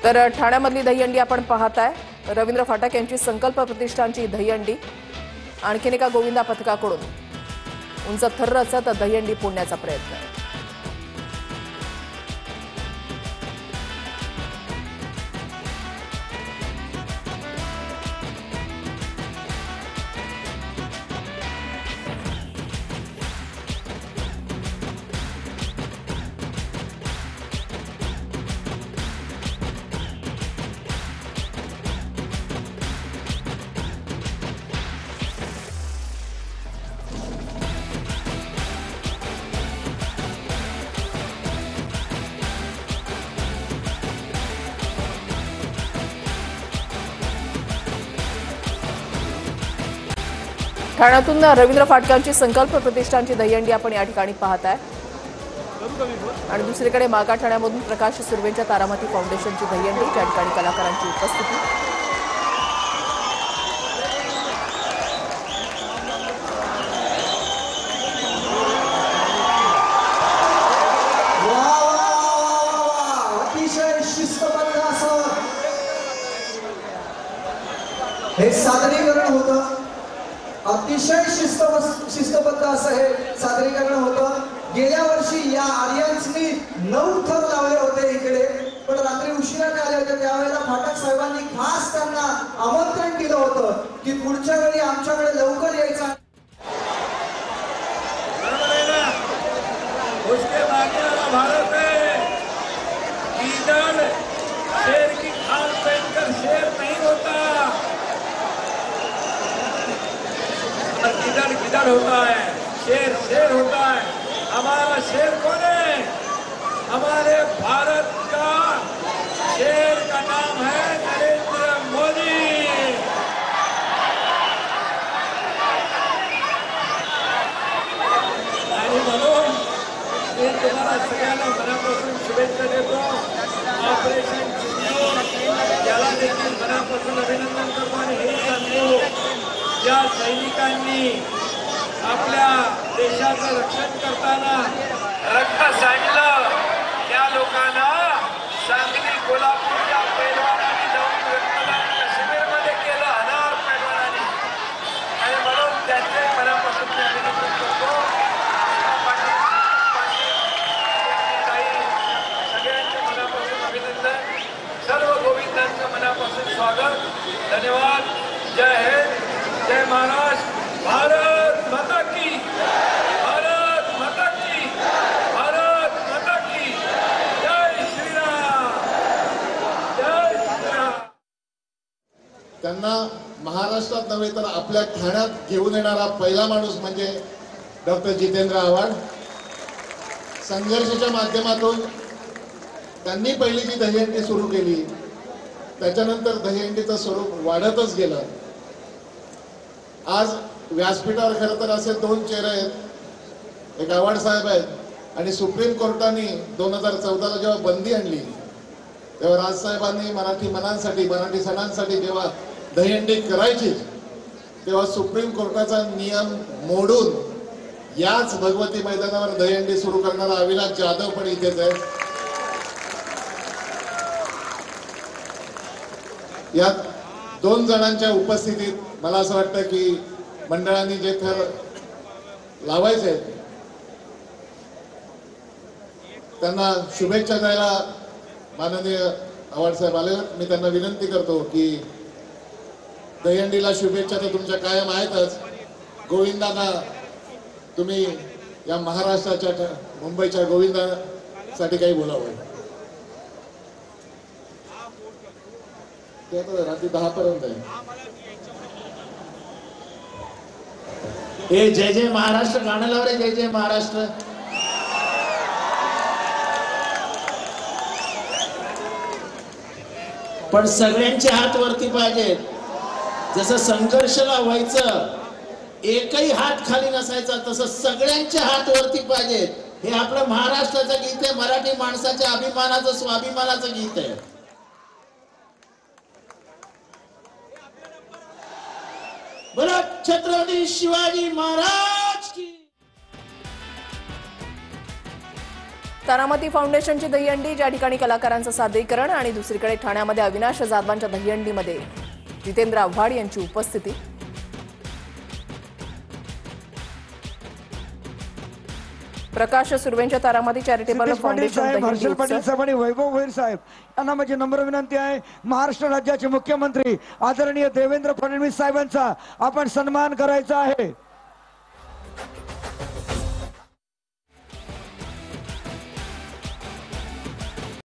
तर ठाण्यामधली दहीहंडी आपण पाहताय। रवींद्र फाटक यांची संकल्प प्रतिष्ठानची दहीहंडी आणखीन एका गोविंदा पथकाकडून उंच थर्र रचत दहीहंडी फोडण्याचा प्रयत्न। ठाण्यातून रवींद्र फाटकांची संकल्प प्रतिष्ठानची दहीहंडी आपण या ठिकाणी पाहताय आणि दुसरीकडे मागा ठाण्यामधून प्रकाश सुर्वेंच्या तारामती फाउंडेशनची दहीहंडी या ठिकाणी कलाकारांची उपस्थिती। अतिशय शिस्तबद्ध असं हे सादरीकरण होतं। अतिशय शिस्तबद्ध असं हे सादरीकरण होतं। गेल्या वर्षी या आर्यांनी 9 थर लावले होते इकडे, पण रात्री उशिराने आले होते। त्यावेळेला फाटक साहेबांनी खास त्यांना आमंत्रण दिलं होतं की पुढच्या वेळी आमच्याकडे लवकर यायचं। उसके बाकी वाला भारत है। ईदल शेर की खाल पहनकर शेर नहीं होता, गिदड़ गिदड़ होता है, शेर शेर होता है। हमारा शेर कौन है? हमारे भारत का शेर का नाम है नरेंद्र मोदी। आणि म्हणून मी तुम्हाला सगळ्यांना मनापासून शुभेच्छा देतो। ऑपरेशन याला देखील मनापासून अभिनंदन करतो आणि हे सांगतो, ज्या सैनिकांनी आपल्या देशाचं रक्षण करताना रक्त सांडलं त्या लोकांना सांगली कोल्हापूरच्या पैलवानांनी जाऊन रक्तदान काश्मीरमध्ये केलं, अनार पैलवानांनी, आणि म्हणून त्यांचे मनापासून मी अभिनंदन करतो। सगळ्यांचे मनापासून अभिनंदन, सर्व गोविंदांचं मनापासून स्वागत, धन्यवाद। जय हिंद, जय महाराष्ट्र, भारत माता की, भारत माता की, भारत माता की, जय श्रीराम, जय श्रीराम। त्यांना महाराष्ट्रात नव्हे तर आपल्या ठाण्यात घेऊन येणारा पहिला माणूस म्हणजे डॉक्टर जितेंद्र आव्हाड। संघर्षाच्या माध्यमातून त्यांनी पहिली जी दहीहंडी सुरू केली, त्याच्यानंतर दहीहंडीचं स्वरूप वाढतच गेलं। आज व्यासपीठावर खरं तर असे 2 चेहरे आहेत, एक आव्हाड साहेब आहेत आणि सुप्रीम कोर्टाने 2014ला जेव्हा बंदी आणली तेव्हा राजसाहेबांनी मराठी मनांसाठी, मराठी सणांसाठी जेव्हा दहीहंडी करायची तेव्हा सुप्रीम कोर्टाचा नियम मोडून याच भगवती मैदानावर दहीहंडी सुरू करणारा अविनाश जाधव पण इथेच आहे। यात 2 जणांच्या उपस्थितीत मला असं वाटतं की मंडळांनी जे थर लावायचे त्यांना शुभेच्छा द्यायला माननीय आव्हाड साहेब आले। मी त्यांना विनंती करतो की दहीहंडीला शुभेच्छा तर तुमच्या कायम आहेतच, गोविंदांना तुम्ही या महाराष्ट्राच्या मुंबईच्या गोविंदासाठी काही बोलावं। ते आता रात्री 10 पर्यंत आहे। हे जय जय महाराष्ट्र गाणं लाव रे, जय जय महाराष्ट्र। पण सगळ्यांचे हात वरती पाहिजेत। जसं संघर्षला व्हायचं एकही हात खाली नसायचा, तसं सगळ्यांचे हात वरती पाहिजेत। हे आपलं महाराष्ट्राचं गीत आहे, मराठी माणसाच्या अभिमानाचं, स्वाभिमानाचं गीत आहे। बोला छत्रपती शिवाजी महाराज की। तारामती फाउंडेशनची दहीहंडी, ज्या ठिकाणी कलाकारांचं सादरीकरण आणि दुसरीकडे ठाण्यामध्ये अविनाश जाधवांच्या दहीहंडीमध्ये जितेंद्र आव्हाड यांची उपस्थिती. प्रकाश सुर्वेंच्या तारामती चॅरिटेबल फाउंडेशन दहीहंडी हर्षल पाटील उत्सव. साहेब आणि वैभव भोईर साहेब यांना माझी नम्र विनंती आहे, महाराष्ट्र राज्याचे मुख्यमंत्री आदरणीय देवेंद्र फडणवीस साहेबांचा आपण सन्मान करायचा आहे.